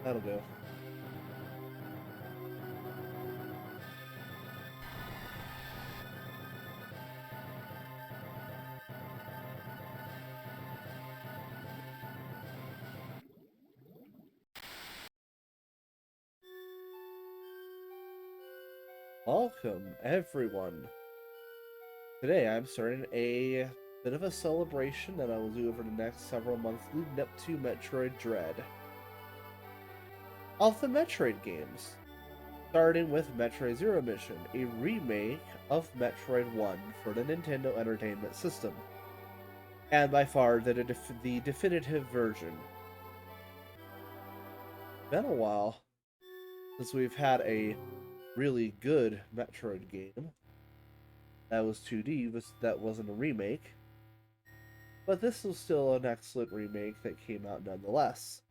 That'll do. Welcome, everyone. Today I'm starting a bit of a celebration that I will do over the next several months leading up to Metroid Dread. Of the Metroid games, starting with Metroid Zero Mission, a remake of Metroid 1 for the Nintendo Entertainment System, and by far the definitive version. Been a while since we've had a really good Metroid game that was 2D, that wasn't a remake, but this was still an excellent remake that came out nonetheless.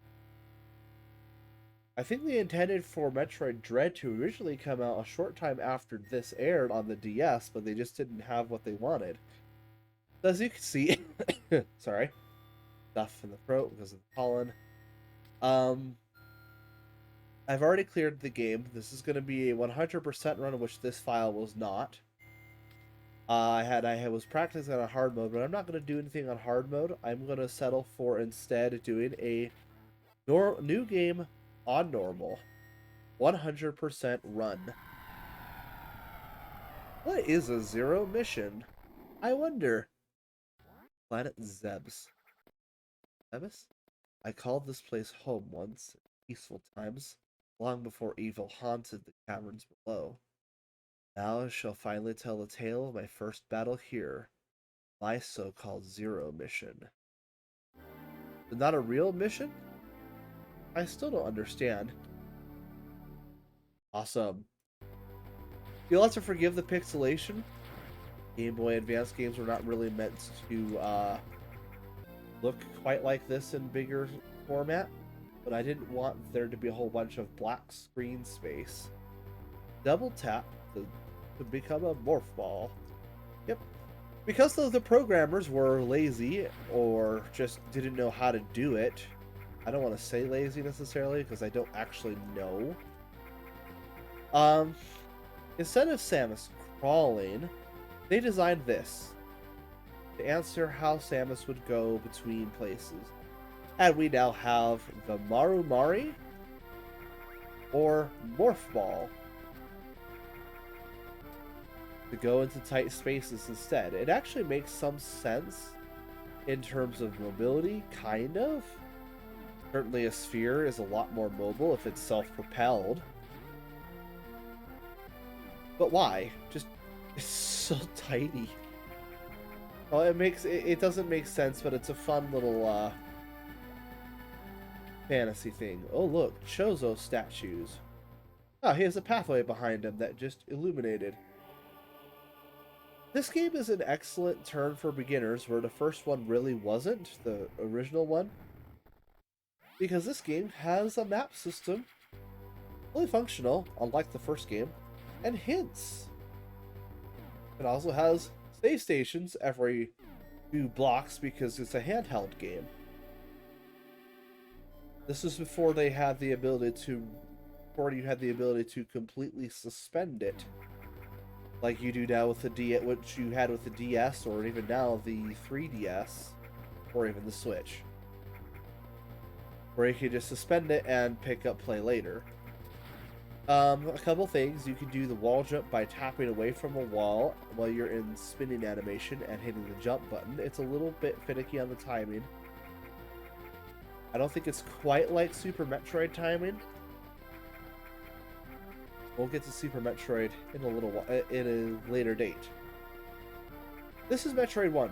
I think they intended for Metroid Dread to originally come out a short time after this aired on the DS, but they just didn't have what they wanted. As you can see, sorry, stuff in the throat because of the pollen. I've already cleared the game. This is going to be a 100% run, which this file was not. I was practicing on hard mode, but I'm not going to do anything on hard mode. I'm going to settle for instead doing a new game on normal, 100% run. What is a zero mission? I wonder. Planet Zebes. Zebes? I called this place home once, in peaceful times, long before evil haunted the caverns below. Now I shall finally tell the tale of my first battle here, my so-called zero mission. But not a real mission? I still don't understand. Awesome. You'll have to forgive the pixelation. Game Boy Advance games were not really meant to look quite like this in bigger format, but I didn't want there to be a whole bunch of black screen space. Double tap to become a morph ball. Yep. Because the programmers were lazy or just didn't know how to do it. I don't want to say lazy necessarily because I don't actually know. Instead of Samus crawling, they designed this to answer how Samus would go between places. And we now have the Maru Mari or Morph Ball to go into tight spaces instead. It actually makes some sense in terms of mobility, kind of. Certainly a sphere is a lot more mobile if it's self-propelled. But why? Just, it's so tiny. Well, it doesn't make sense, but it's a fun little fantasy thing. Oh look, Chozo statues. Oh, he has a pathway behind him that just illuminated. This game is an excellent turn for beginners, where the first one really wasn't, the original one. Because this game has a map system, fully functional, unlike the first game, and hints. It also has save stations every few blocks because it's a handheld game. This was before they had the ability to, before you had the ability to completely suspend it, like you do now with the which you had with the DS, or even now the 3DS, or even the Switch, where you can just suspend it and pick up play later. A couple things. You can do the wall jump by tapping away from a wall while you're in spinning animation and hitting the jump button. It's a little bit finicky on the timing. I don't think it's quite like Super Metroid timing. We'll get to Super Metroid in a little while, in a later date. This is Metroid 1.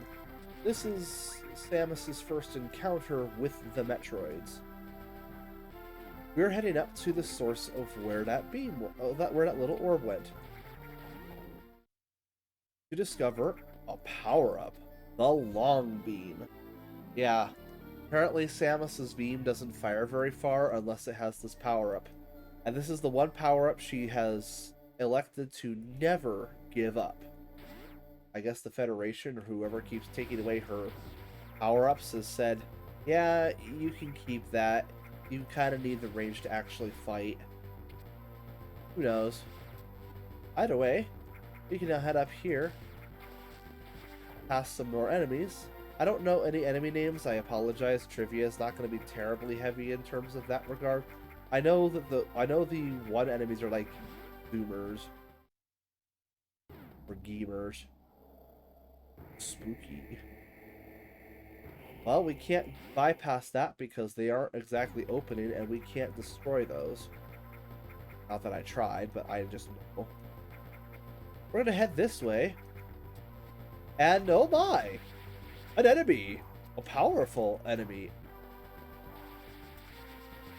This is Samus's first encounter with the Metroids. We're heading up to the source of where that beam, where that little orb went, to discover a power-up, the long beam. Yeah, apparently Samus's beam doesn't fire very far unless it has this power-up, and this is the one power-up she has elected to never give up. I guess the Federation or whoever keeps taking away her power-ups has said, yeah, you can keep that. you kind of need the range to actually fight. Who knows? Either way, we can now head up here, past some more enemies. I don't know any enemy names. I apologize. Trivia is not going to be terribly heavy in terms of that regard. I know that the one enemies are like boomers or gamers. Spooky. Well, we can't bypass that because they aren't exactly opening, and we can't destroy those. Not that I tried, but I just know. We're gonna head this way. And oh my! An enemy! A powerful enemy.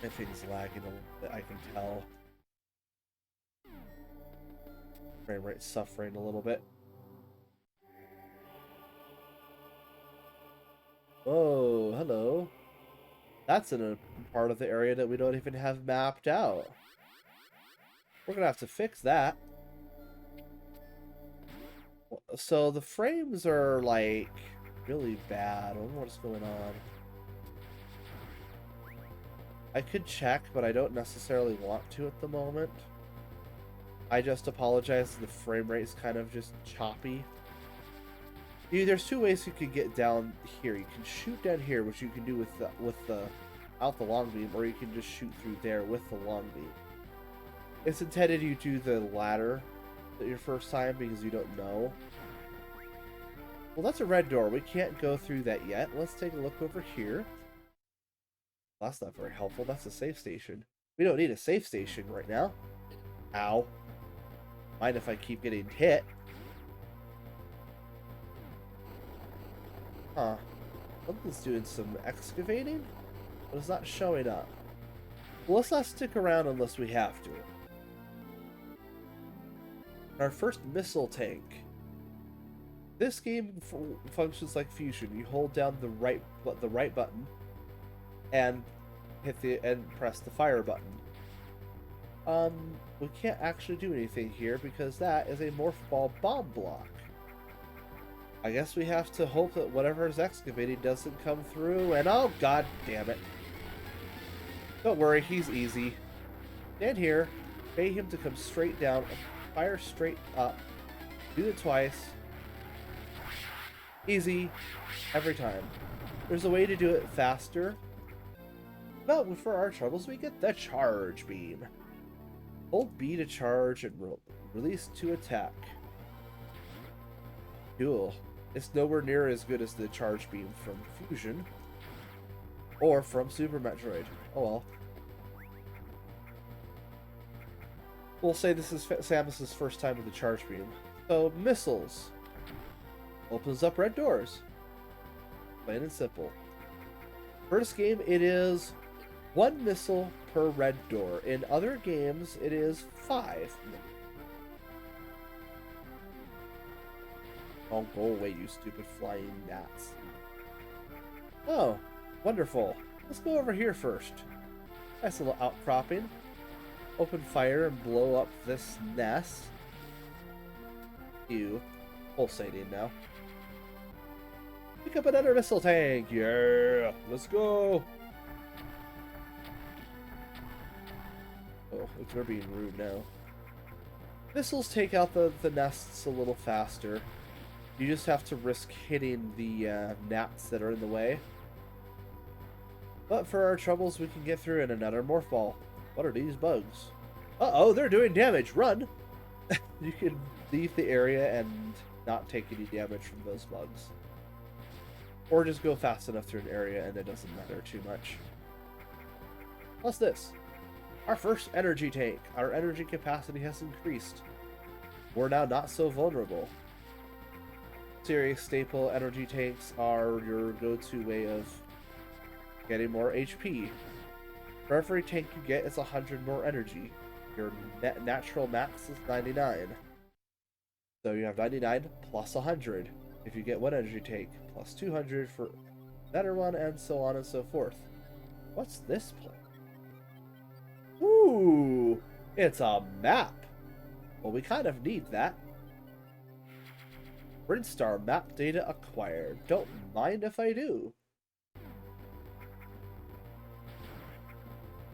My thing's lagging a little bit, I can tell. Frame rate suffering a little bit. Oh, hello. That's in a part of the area that we don't even have mapped out. We're gonna have to fix that. So the frames are like really bad. I don't know what's going on. I could check, but I don't necessarily want to at the moment. I just apologize. The frame rate is kind of just choppy. There's two ways you could get down here. You can shoot down here, which you can do with the out the long beam, or you can just shoot through there with the long beam. It's intended you do the latter your first time because you don't know. Well, that's a red door. We can't go through that yet. Let's take a look over here. That's not very helpful. That's a safe station. We don't need a safe station right now. Ow. Mind if I keep getting hit? Huh. Something's doing some excavating, but it's not showing up. Well, let's not stick around unless we have to. Our first missile tank. This game functions like Fusion. You hold down the right button and press the fire button. We can't actually do anything here because that is a morph ball bomb block. I guess we have to hope that whatever is excavating doesn't come through, and oh god damn it. Don't worry, he's easy. Stand here, pay him to come straight down, fire straight up, do it twice. Easy, every time. There's a way to do it faster, but for our troubles we get the charge beam. Hold B to charge and release to attack. Cool. It's nowhere near as good as the charge beam from Fusion. Or from Super Metroid. Oh well. We'll say this is Samus's first time with the charge beam. So, missiles. Opens up red doors. Plain and simple. First game, it is 1 missile per red door. In other games, it is 5. Oh, go away, you stupid flying gnats. Oh, wonderful. Let's go over here first. Nice little outcropping. Open fire and blow up this nest. Ew. Pulsating now. Pick up another missile tank. Yeah, let's go. Oh, we're being rude now. Missiles take out the nests a little faster. You just have to risk hitting the gnats that are in the way. But for our troubles, we can get through in another morph ball. What are these bugs? Uh-oh, they're doing damage. Run! You can leave the area and not take any damage from those bugs. Or just go fast enough through an area and it doesn't matter too much. What's this? Our first energy tank. Our energy capacity has increased. We're now not so vulnerable. Serious staple energy tanks are your go-to way of getting more HP. For every tank you get, it's 100 more energy. Your natural max is 99. So you have 99 plus 100 if you get one energy tank, plus 200 for another one, and so on and so forth. What's this place? Ooh, it's a map. Well, we kind of need that. Brinstar map data acquired. Don't mind if I do.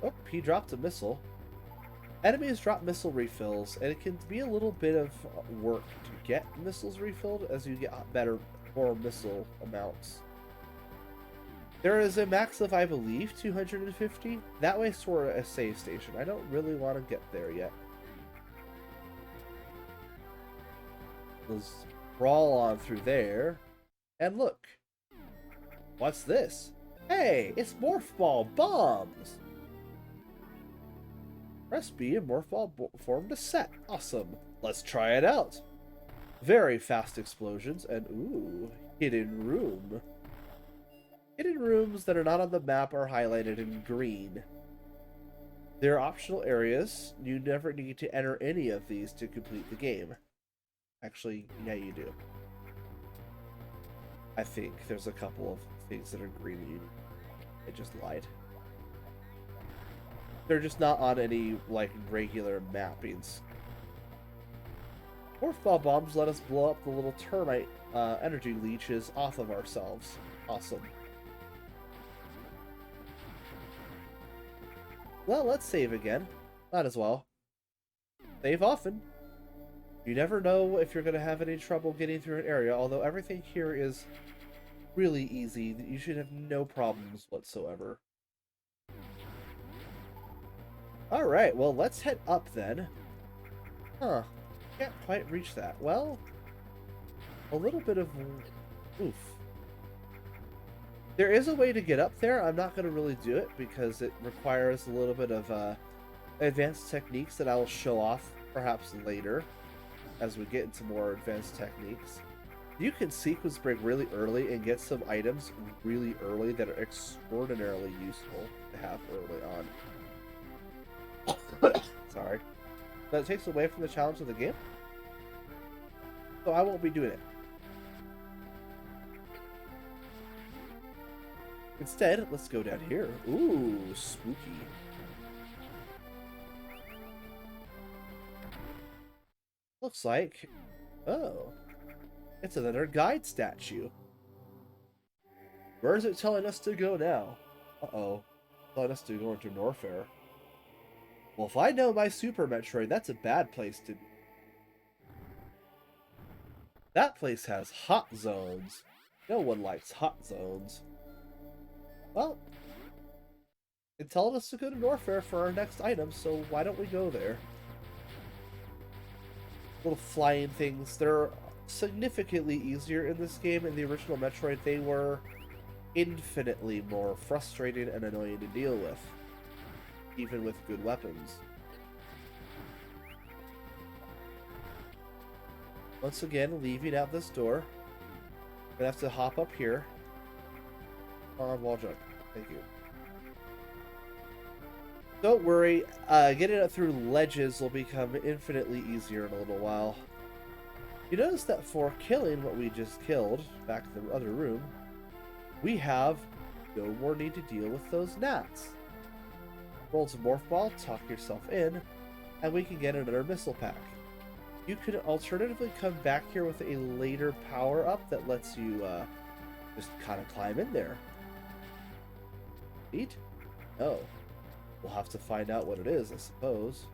Oh, he dropped a missile. Enemies drop missile refills, and it can be a little bit of work to get missiles refilled as you get more missile amounts. There is a max of, I believe, 250. That way for a save station. I don't really want to get there yet. Let's crawl on through there. And look. What's this? Hey, it's Morph Ball bombs! Press B and Morph Ball form to set. Awesome. Let's try it out. Very fast explosions and, ooh, hidden room. Hidden rooms that are not on the map are highlighted in green. There are optional areas. You never need to enter any of these to complete the game. Actually, yeah, you do. I think there's a couple of things that are green. I just lied. They're just not on any, like, regular mappings. Morph Ball bombs let us blow up the little termite energy leeches off of ourselves. Awesome. Well, let's save again. Might as well. Save often. You never know if you're going to have any trouble getting through an area, although everything here is really easy. You should have no problems whatsoever. Alright, well, let's head up then. Huh. Can't quite reach that. Well, a little bit of... oof. There is a way to get up there. I'm not going to really do it because it requires a little bit of advanced techniques that I will show off perhaps later as we get into more advanced techniques. You can sequence break really early and get some items really early that are extraordinarily useful to have early on. Sorry. But it takes away from the challenge of the game. So I won't be doing it. Instead, let's go down here. Ooh, spooky. Looks like... oh. It's another guide statue. Where is it telling us to go now? Uh-oh. Telling us to go into Norfair. Well, if I know my Super Metroid, that's a bad place to be. That place has hot zones. No one likes hot zones. Well, it told us to go to Norfair for our next item, so why don't we go there? Little flying things. They're significantly easier in this game. In the original Metroid, they were infinitely more frustrating and annoying to deal with, even with good weapons. Once again, leaving out this door. I'm gonna have to hop up here. On wall jump. Thank you. Don't worry, getting it through ledges will become infinitely easier in a little while. You notice that for killing what we just killed, back in the other room, we have no more need to deal with those gnats. Roll to Morph Ball, tuck yourself in, and we can get another missile pack. You could alternatively come back here with a later power-up that lets you just kind of climb in there. Neat? Oh. We'll have to find out what it is, I suppose.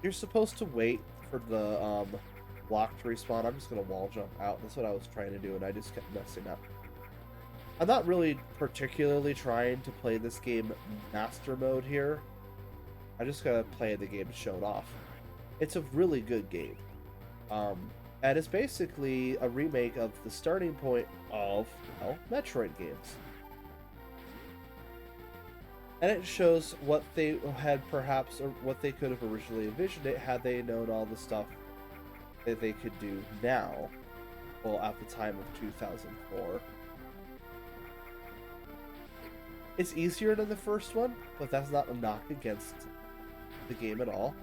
You're supposed to wait for the block to respawn. I'm just going to wall jump out. That's what I was trying to do, and I just kept messing up. I'm not really particularly trying to play this game master mode here. I just gotta play the game to show it off. It's a really good game. And it's basically a remake of the starting point of, well, Metroid games. And it shows what they had perhaps, or what they could have originally envisioned it had they known all the stuff that they could do now. Well, at the time of 2004. It's easier than the first one, but that's not a knock against the game at all.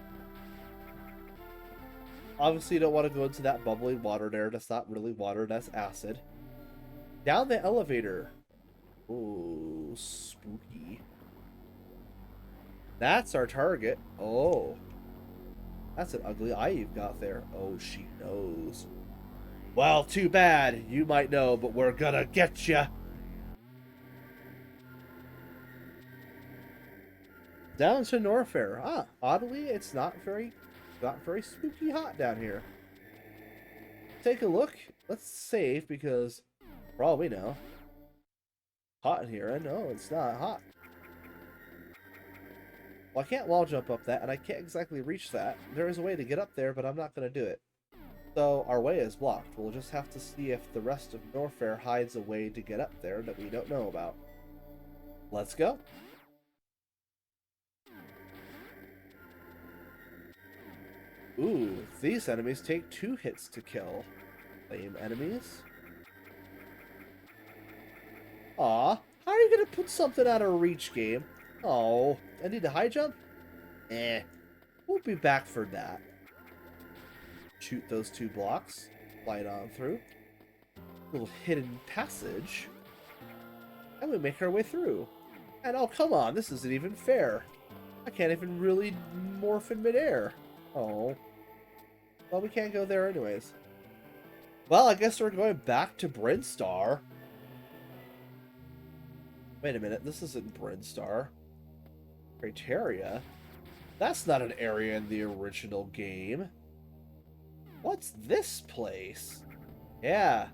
Obviously, you don't want to go into that bubbling water there. That's not really water, that's acid. Down the elevator. Ooh, spooky. That's our target. Oh. That's an ugly eye you've got there. Oh, she knows. Well, too bad. You might know, but we're gonna get ya. Down to Norfair. Ah, oddly, it's not very spooky hot down here. Take a look. Let's save because, for all we know, hot in here. And no, it's not hot. Well, I can't wall jump up that, and I can't exactly reach that. There is a way to get up there, but I'm not going to do it. So our way is blocked. We'll just have to see if the rest of Norfair hides a way to get up there that we don't know about. Let's go. Ooh, these enemies take 2 hits to kill. Lame enemies. Aw, how are you gonna put something out of reach, game? Oh, I need a high jump? Eh, we'll be back for that. Shoot those 2 blocks. Slide on through. Little hidden passage. And we make our way through. And oh, come on, this isn't even fair. I can't even really morph in midair. Oh. Well, we can't go there anyways. Well, I guess we're going back to Brinstar. Wait a minute, this isn't Brinstar. Crateria? That's not an area in the original game. What's this place? Yeah,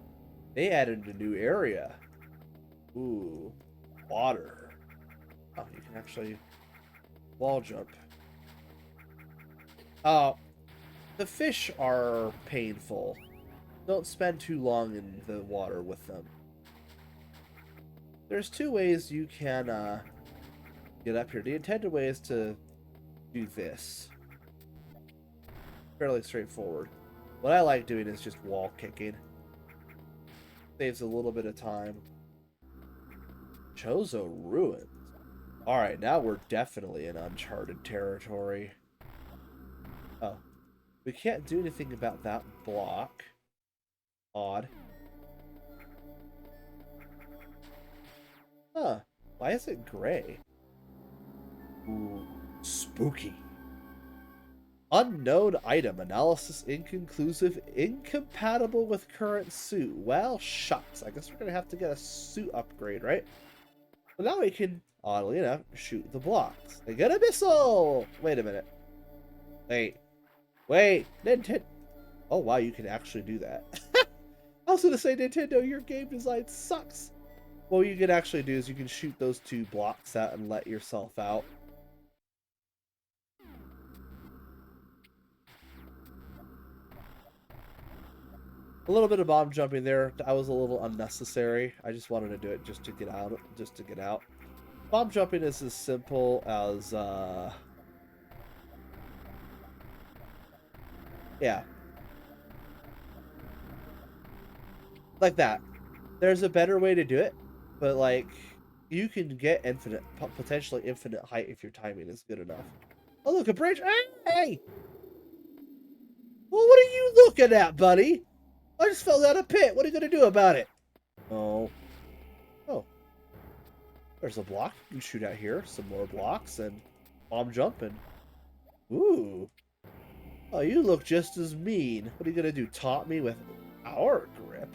they added a new area. Ooh, water. Oh, you can actually wall jump. Oh, the fish are painful. Don't spend too long in the water with them. There's 2 ways you can get up here. The intended way is to do this. Fairly straightforward. What I like doing is just wall kicking. Saves a little bit of time. Chozo Ruins. Alright, now we're definitely in uncharted territory. Oh. We can't do anything about that block. Odd. Huh. Why is it gray? Ooh, spooky. Unknown item. Analysis inconclusive. Incompatible with current suit. Well, shucks. I guess we're going to have to get a suit upgrade, right? Well, now we can, oddly enough, shoot the blocks. I get a missile! Wait a minute. Wait. Nintendo. Oh, wow, you can actually do that. I was going to say, Nintendo, your game design sucks. What you can actually do is you can shoot those 2 blocks out and let yourself out. A little bit of bomb jumping there. That was a little unnecessary. I just wanted to do it just to get out. Bomb jumping is as simple as yeah. Like that. There's a better way to do it, but like you can get potentially infinite height if your timing is good enough. Oh, look, a bridge. Hey! Well, what are you looking at, buddy? I just fell down a pit. What are you going to do about it? Oh. Oh. There's a block. You can shoot out here. Some more blocks and bomb jumping. Ooh. Oh, you look just as mean. What are you going to do? Taunt me with power grip?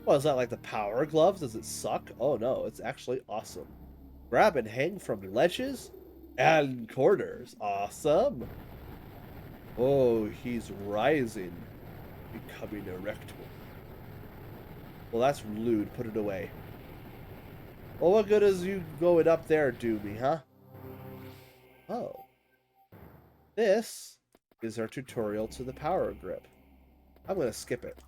What, is that like the power gloves? Does it suck? Oh no, it's actually awesome. Grab and hang from ledges and corners. Awesome. Oh, he's rising. Becoming erect. Well, that's lewd. Put it away. Well, what good is you going up there do me, huh? Oh. This is our tutorial to the power grip. I'm going to skip it.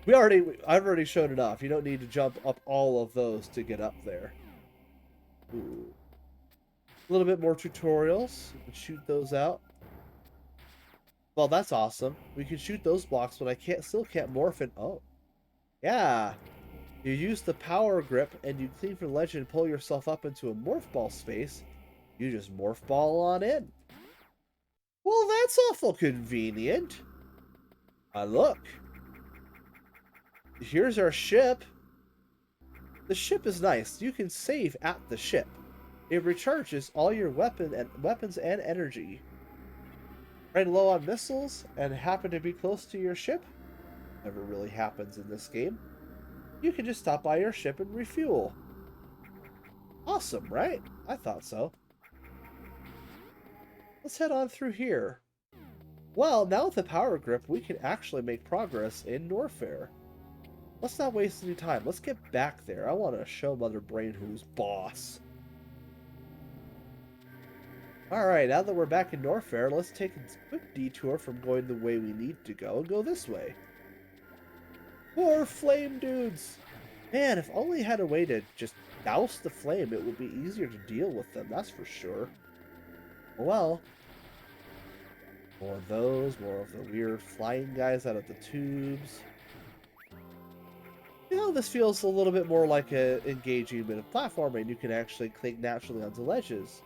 I've already shown it off. You don't need to jump up all of those to get up there. Ooh. A little bit more tutorials. You can shoot those out. Well, that's awesome. We can shoot those blocks, but I still can't morph in. Oh. Yeah. You use the power grip and you clean for ledge and pull yourself up into a morph ball space. You just morph ball on in. Well, that's awful convenient. Look. Here's our ship. The ship is nice. You can save at the ship. It recharges all your weapons and energy. Running low on missiles and happen to be close to your ship? Never really happens in this game. You can just stop by your ship and refuel. Awesome, right? I thought so. Let's head on through here. Well, now with the power grip, we can actually make progress in Norfair. Let's not waste any time. Let's get back there. I want to show Mother Brain who's boss. Alright, now that we're back in Norfair, let's take a quick detour from going the way we need to go and go this way. More flame dudes! Man, if only had a way to just douse the flame, it would be easier to deal with them, that's for sure. Well, more of those, more of the weird flying guys out of the tubes. You know, this feels a little bit more like an engaging bit of platforming. You can actually cling naturally onto ledges.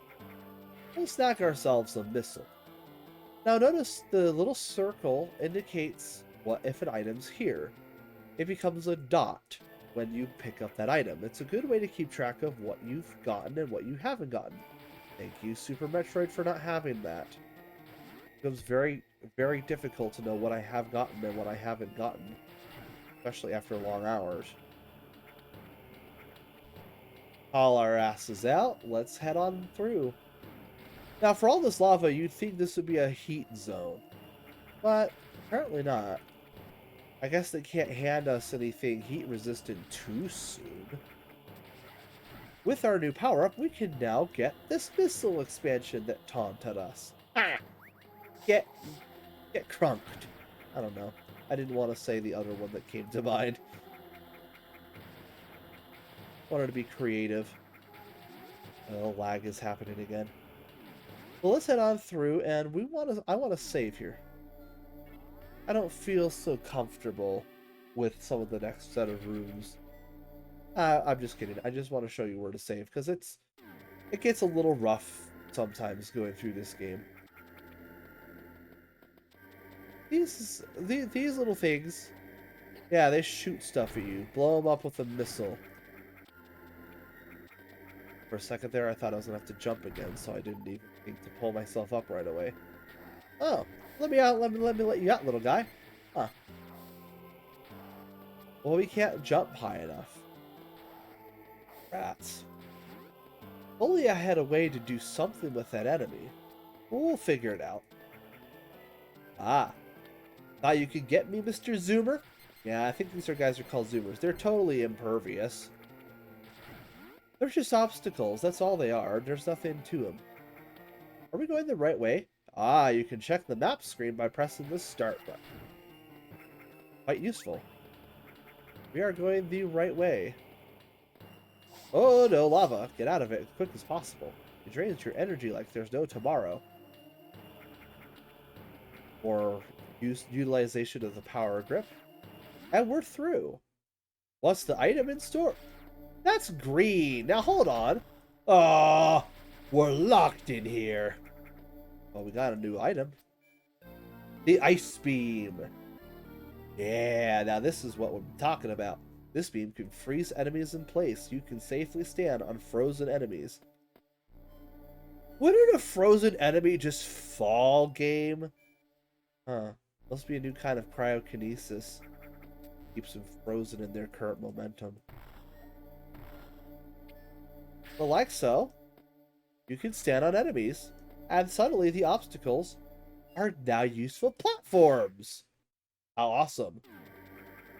We'll snack ourselves a missile. Now notice the little circle indicates what if an item's here. It becomes a dot when you pick up that item. It's a good way to keep track of what you've gotten and what you haven't gotten. Thank you, Super Metroid, for not having that. It becomes very, very difficult to know what I have gotten and what I haven't gotten, especially after long hours. Haul our asses out. Let's head on through. Now, for all this lava, you'd think this would be a heat zone, but apparently not. I guess they can't hand us anything heat-resistant too soon. With our new power-up, we can now get this missile expansion that taunted us. Ah! Get crunked. I don't know. I didn't want to say the other one that came to mind. Wanted to be creative. Oh, lag is happening again. Well, let's head on through, and I want to save here. I don't feel so comfortable with some of the next set of rooms. I'm just kidding. I just want to show you where to save, because it gets a little rough sometimes going through this game. These little things, yeah, they shoot stuff at you. Blow them up with a missile. For a second there, I thought I was going to have to jump again, so I didn't even think to pull myself up right away. Oh, let me out. Let me let you out, little guy. Huh. Well, we can't jump high enough. Rats. Only I had a way to do something with that enemy. We'll figure it out. Ah. Thought you could get me, Mr. Zoomer? Yeah, I think these guys are called Zoomers. They're totally impervious. They're just obstacles. That's all they are. There's nothing to them. Are we going the right way? Ah, you can check the map screen by pressing the start button. Quite useful. We are going the right way. Oh no, lava. Get out of it as quick as possible. It drains your energy like there's no tomorrow. Or utilization of the power grip. And we're through. What's the item in store? That's green. Now hold on. Ah, we're locked in here. Well, we got a new item. The ice beam. Yeah, now this is what we're talking about. This beam can freeze enemies in place. You can safely stand on frozen enemies. Wouldn't a frozen enemy just fall, game? Huh. Must be a new kind of cryokinesis. Keeps them frozen in their current momentum. But like so, you can stand on enemies, and suddenly the obstacles are now useful platforms. How awesome.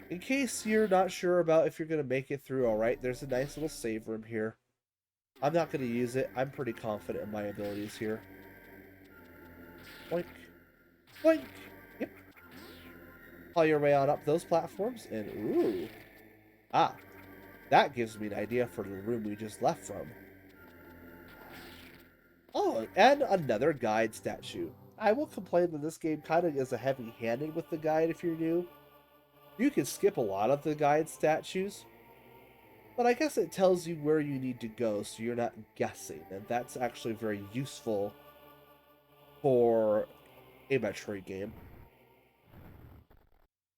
In case you're not sure about if you're going to make it through alright, there's a nice little save room here. I'm not going to use it. I'm pretty confident in my abilities here. Boink. Boink. Yep. Haul your way on up those platforms, and ooh. Ah. That gives me an idea for the room we just left from. Oh, and another guide statue. I will complain that this game kind of is a heavy-handed with the guide if you're new. You can skip a lot of the guide statues, but I guess it tells you where you need to go so you're not guessing, and that's actually very useful for a Metroid game.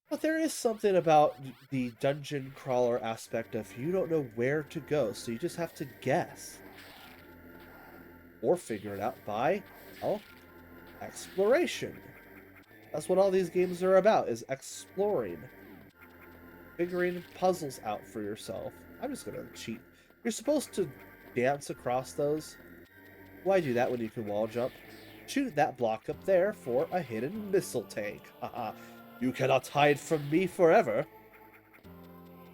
But there is something about the dungeon crawler aspect of you don't know where to go, so you just have to guess. Or figure it out by, well, exploration. That's what all these games are about, is exploring. Figuring puzzles out for yourself. I'm just gonna cheat. You're supposed to dance across those? Why do that when you can wall jump? Shoot that block up there for a hidden missile tank. Haha. You cannot hide from me forever.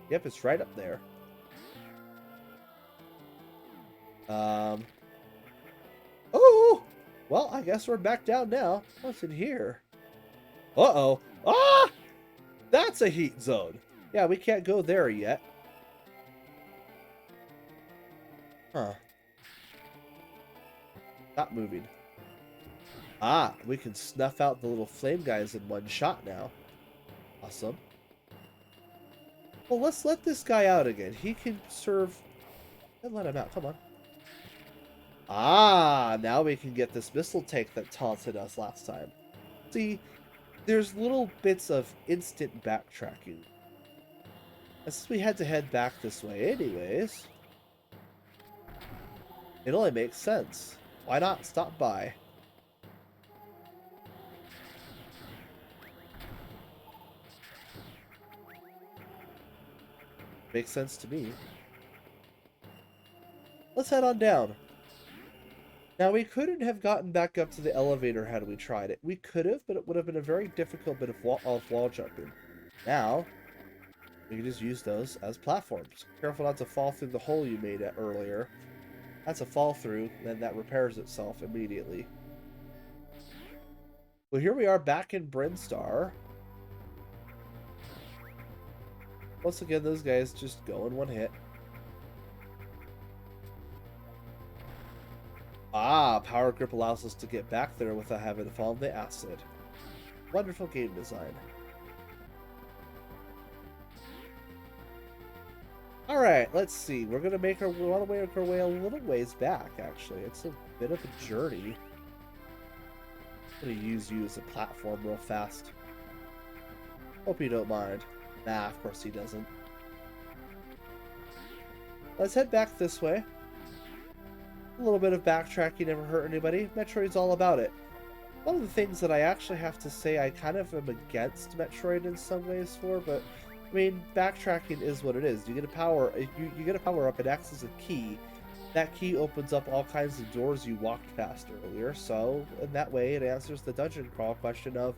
Yep, it's right up there. Oh! Well, I guess we're back down now. What's in here? Uh-oh. Ah! That's a heat zone. Yeah, we can't go there yet. Huh. Not moving. Ah, we can snuff out the little flame guys in one shot now. Awesome. Well, let's let this guy out again. He can serve... And let him out. Come on. Ah, now we can get this missile tank that taunted us last time. See, there's little bits of instant backtracking. And since we had to head back this way anyways, it only makes sense. Why not stop by? Makes sense to me. Let's head on down. Now, we couldn't have gotten back up to the elevator had we tried it. We could have, but it would have been a very difficult bit of wall jumping. Now, we can just use those as platforms. Careful not to fall through the hole you made earlier. That's a fall through, then that repairs itself immediately. Well, here we are back in Brinstar. Once again, those guys just go in one hit. Ah, Power Grip allows us to get back there without having to fall in the acid. Wonderful game design. Alright, let's see. We want to make our way a little ways back, actually. It's a bit of a journey. I'm going to use you as a platform real fast. Hope you don't mind. Nah, of course he doesn't. Let's head back this way. A little bit of backtracking never hurt anybody. Metroid's all about it. One of the things that I actually have to say I kind of am against Metroid in some ways for, but I mean, backtracking is what it is. You get a power, you get a power up, and acts as a key. That key opens up all kinds of doors you walked past earlier. So in that way, it answers the dungeon crawl question of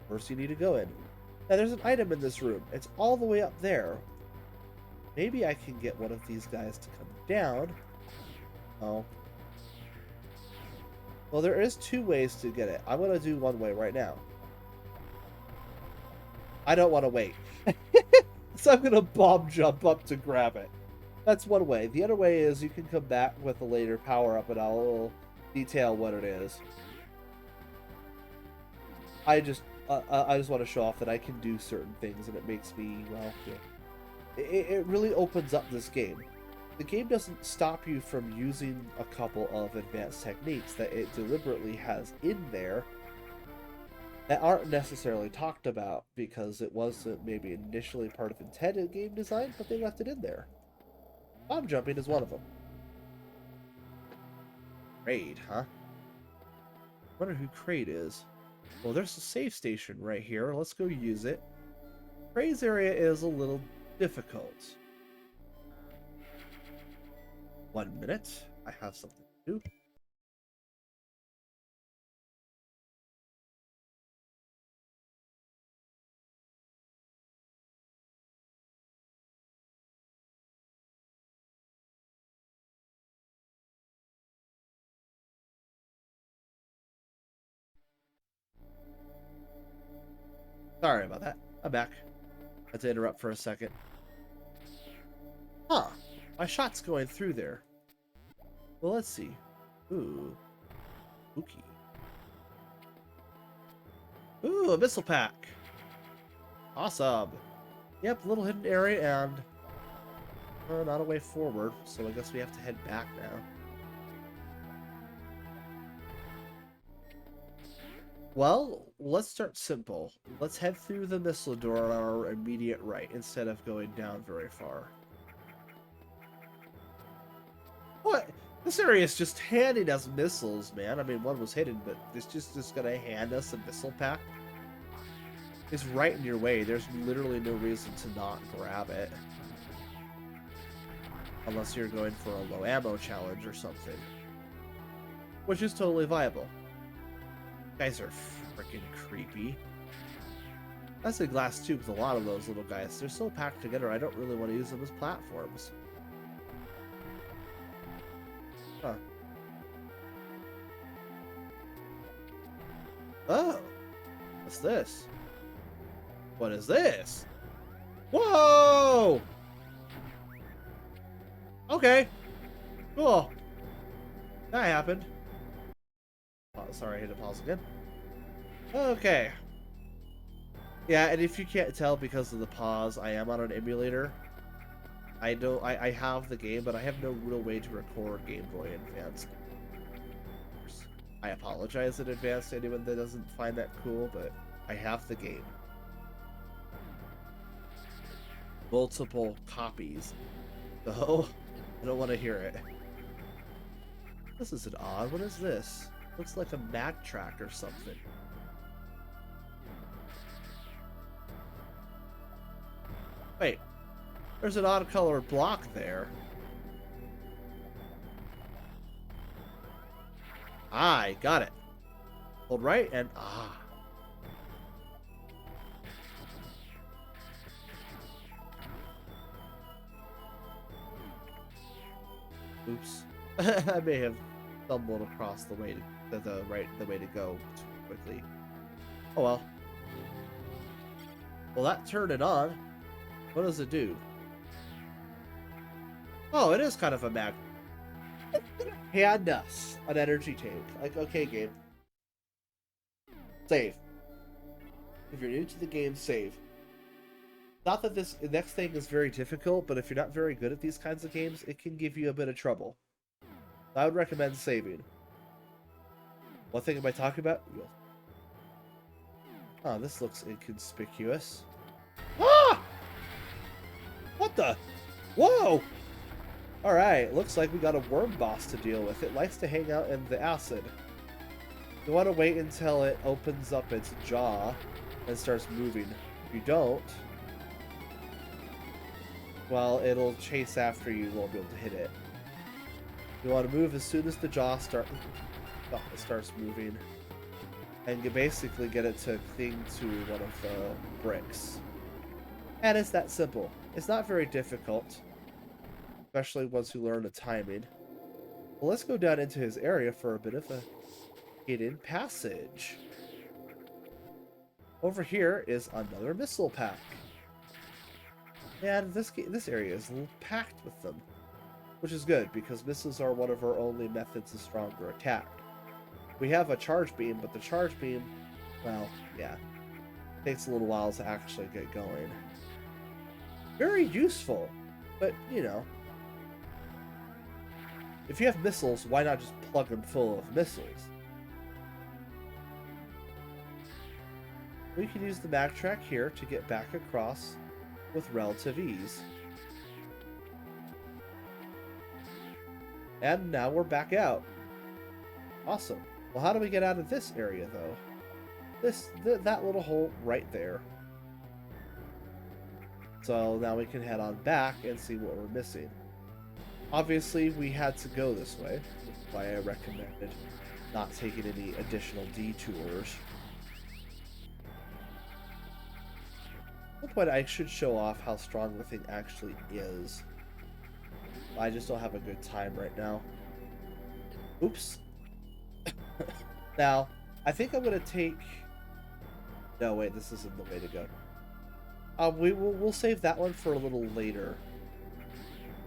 first you need to go in. Now there's an item in this room. It's all the way up there. Maybe I can get one of these guys to come down. Oh. Well, there is two ways to get it. I'm going to do one way right now. I don't want to wait. So I'm going to bomb jump up to grab it. That's one way. The other way is you can come back with a later power-up and I'll detail what it is. I just want to show off that I can do certain things and it makes me, well, yeah. It really opens up this game. The game doesn't stop you from using a couple of advanced techniques that it deliberately has in there that aren't necessarily talked about because it wasn't maybe initially part of intended game design, but they left it in there. Bomb jumping is one of them. Kraid, huh? Wonder who Kraid is. Well, there's a save station right here. Let's go use it. Kraid's area is a little difficult. 1 minute. I have something to do. Sorry about that. I'm back. I had to interrupt for a second. Huh. My shot's going through there. Well, let's see. Ooh. Spooky. Ooh, a missile pack. Awesome. Yep, little hidden area and not a way forward, so I guess we have to head back now. Well, let's start simple. Let's head through the missile door on our immediate right instead of going down very far. What? This area is just handing us missiles, man. I mean, one was hidden, but it's just gonna hand us a missile pack. It's right in your way. There's literally no reason to not grab it. Unless you're going for a low ammo challenge or something. Which is totally viable. Guys are freaking creepy. That's a glass too, because a lot of those little guys, they're so packed together, I don't really want to use them as platforms. Huh. Oh! What's this? What is this? Whoa! Okay. Cool. That happened. Oh, sorry, I hit a pause again. Okay. Yeah, and if you can't tell because of the pause, I am on an emulator. I have the game, but I have no real way to record Game Boy Advance. I apologize in advance to anyone that doesn't find that cool, but I have the game. Multiple copies. So, I don't want to hear it. This is an odd. What is this? Looks like a Mac track or something. Wait. There's an odd colored block there. I got it. Hold right and Oops. I may have stumbled across the way to the way to go too quickly. Oh well. Well, that turned it on. What does it do? Oh, it is kind of a mag. Hand us an energy tank. Like, okay, game. Save. If you're new to the game, save. Not that this next thing is very difficult, but if you're not very good at these kinds of games, it can give you a bit of trouble. I would recommend saving. What thing am I talking about? Oh, this looks inconspicuous. Ah! What the? Whoa! Alright, looks like we got a worm boss to deal with. It likes to hang out in the acid. You want to wait until it opens up its jaw and starts moving. If you don't, well, it'll chase after you, you won't be able to hit it. You want to move as soon as the jaw starts moving. And you basically get it to cling to one of the bricks. And it's that simple. It's not very difficult. Especially once you learn the timing. Well, let's go down into his area for a bit of a hidden passage. Over here is another missile pack. And this area is packed with them. Which is good, because missiles are one of our only methods of stronger attack. We have a charge beam, but the charge beam, well, yeah, takes a little while to actually get going. Very useful, but, you know, if you have missiles, why not just plug them full of missiles? We can use the mag track here to get back across with relative ease. And now we're back out. Awesome. Well, how do we get out of this area, though? That little hole right there. So now we can head on back and see what we're missing. Obviously, we had to go this way, which is why I recommended not taking any additional detours. At one point, I should show off how strong the thing actually is. I just don't have a good time right now. Oops. Now, I think I'm gonna take... No, wait, this isn't the way to go. We'll save that one for a little later.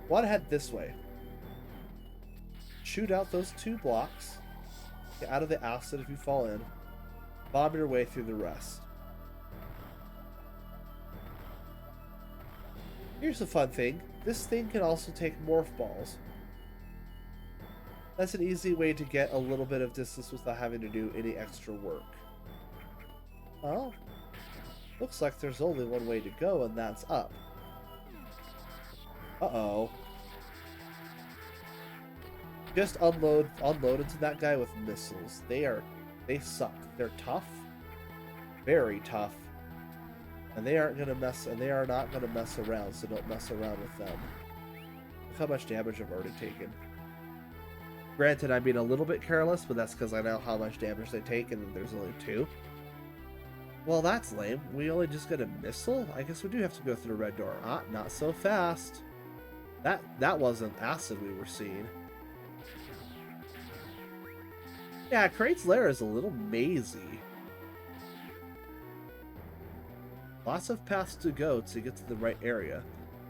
Want to head this way. Shoot out those 2 blocks. Get out of the acid if you fall in. Bomb your way through the rest. Here's a fun thing. This thing can also take morph balls. That's an easy way to get a little bit of distance without having to do any extra work. Well, looks like there's only one way to go, and that's up. Uh-oh. Just unload into that guy with missiles. They suck. They're tough. Very tough. And they are not gonna mess around, so don't mess around with them. how much damage I've already taken. Granted, I'm being a little bit careless, but that's because I know how much damage they take, and there's only 2. Well, that's lame. We only just got a missile? I guess we do have to go through the red door. Ah, not so fast. That wasn't acid we were seeing. Yeah, Krait's lair is a little mazy. Lots of paths to go to get to the right area.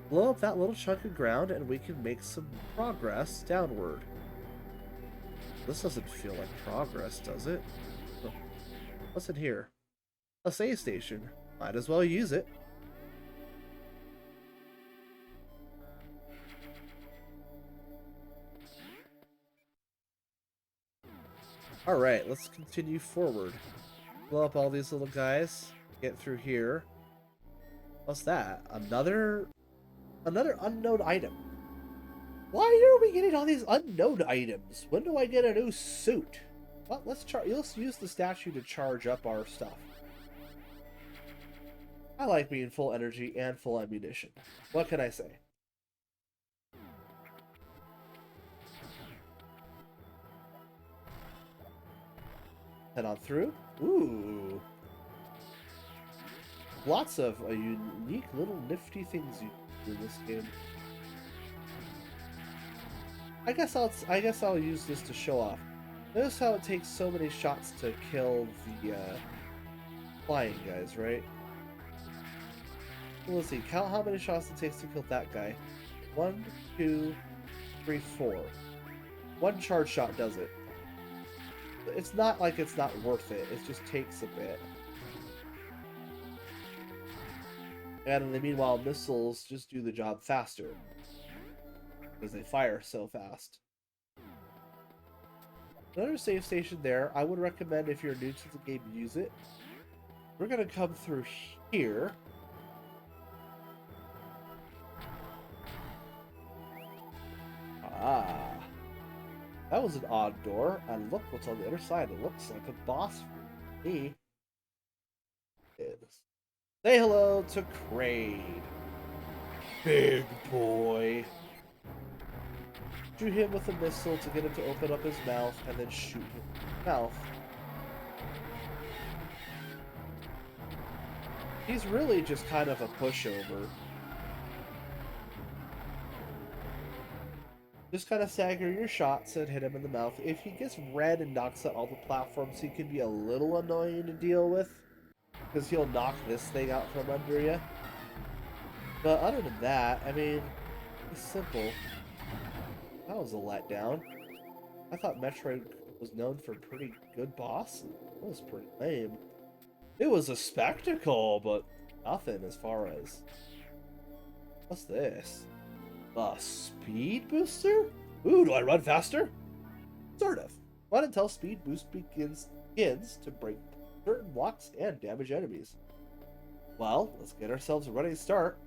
Blow up that little chunk of ground and we can make some progress downward. This doesn't feel like progress, does it? What's in here? A save station. Might as well use it. Alright, let's continue forward. Blow up all these little guys. Get through here. What's that? Another unknown item. Why are we getting all these unknown items? When do I get a new suit? Well, let's use the statue to charge up our stuff. I like being full energy and full ammunition. What can I say? Head on through. Ooh. Lots of unique little nifty things you do in this game. I guess I'll use this to show off. Notice how it takes so many shots to kill the flying guys, right? Well, let's see. Count how many shots it takes to kill that guy. 1, 2, 3, 4. One charge shot does it. It's not like it's not worth it. It just takes a bit. And in the meanwhile, missiles just do the job faster. Because they fire so fast. Another save station there. I would recommend if you're new to the game, use it. We're going to come through here. Ah. That was an odd door. And look what's on the other side. It looks like a boss for me. Say hello to Kraid. Big boy. Shoot him with a missile to get him to open up his mouth, and then shoot him in the mouth. He's really just kind of a pushover. Just kind of stagger your shots and hit him in the mouth. If he gets red and knocks out all the platforms, he can be a little annoying to deal with. Because he'll knock this thing out from under you. But other than that, I mean, it's simple. That was a letdown. I thought Metroid was known for pretty good bosses. That was pretty lame. It was a spectacle, but nothing as far as... What's this? A speed booster? Ooh, do I run faster? Sort of. Run until speed boost begins to break certain blocks and damage enemies. Well, let's get ourselves a running start.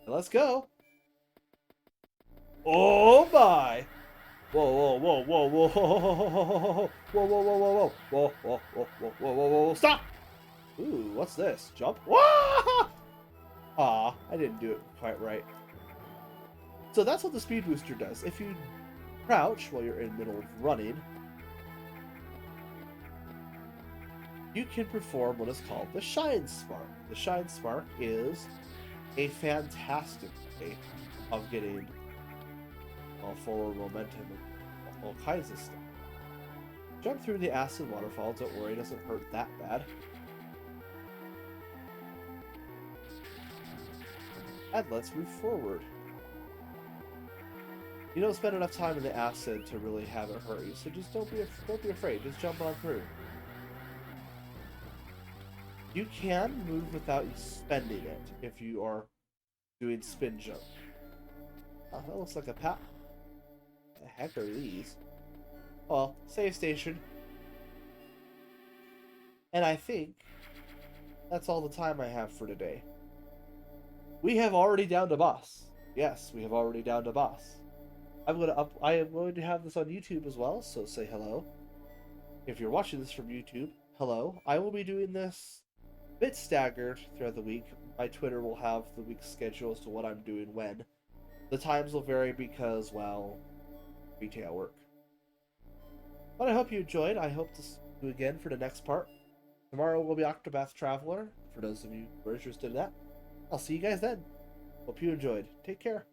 And let's go. Oh my! Whoa, whoa, whoa, whoa, whoa, whoa, whoa, whoa, whoa, whoa, whoa, whoa, whoa, whoa, whoa, whoa, whoa, whoa, stop! Ooh, what's this? Jump? Wah! Aw, I didn't do it quite right. So that's what the speed booster does. If you crouch while you're in the middle of running, you can perform what is called the Shine Spark. The Shine Spark is a fantastic way of getting forward momentum and all kinds of stuff. Jump through the acid waterfall, don't worry, it doesn't hurt that bad. And let's move forward. You don't spend enough time in the acid to really have it hurt you, so just don't be afraid, just jump on through. You can move without spending it if you are doing spin jump. Oh, that looks like a pat. The heck are these? Well, save station. And I think that's all the time I have for today. We have already downed a boss. Yes, we have already downed a boss. I am going to have this on YouTube as well, so say hello. If you're watching this from YouTube, hello. I will be doing this a bit staggered throughout the week. My Twitter will have the week's schedule as to what I'm doing when. The times will vary because, well, retail work. But I hope you enjoyed. I hope to see you again for the next part. Tomorrow will be Octopath Traveler, for those of you who are interested in that. I'll see you guys then. Hope you enjoyed. Take care.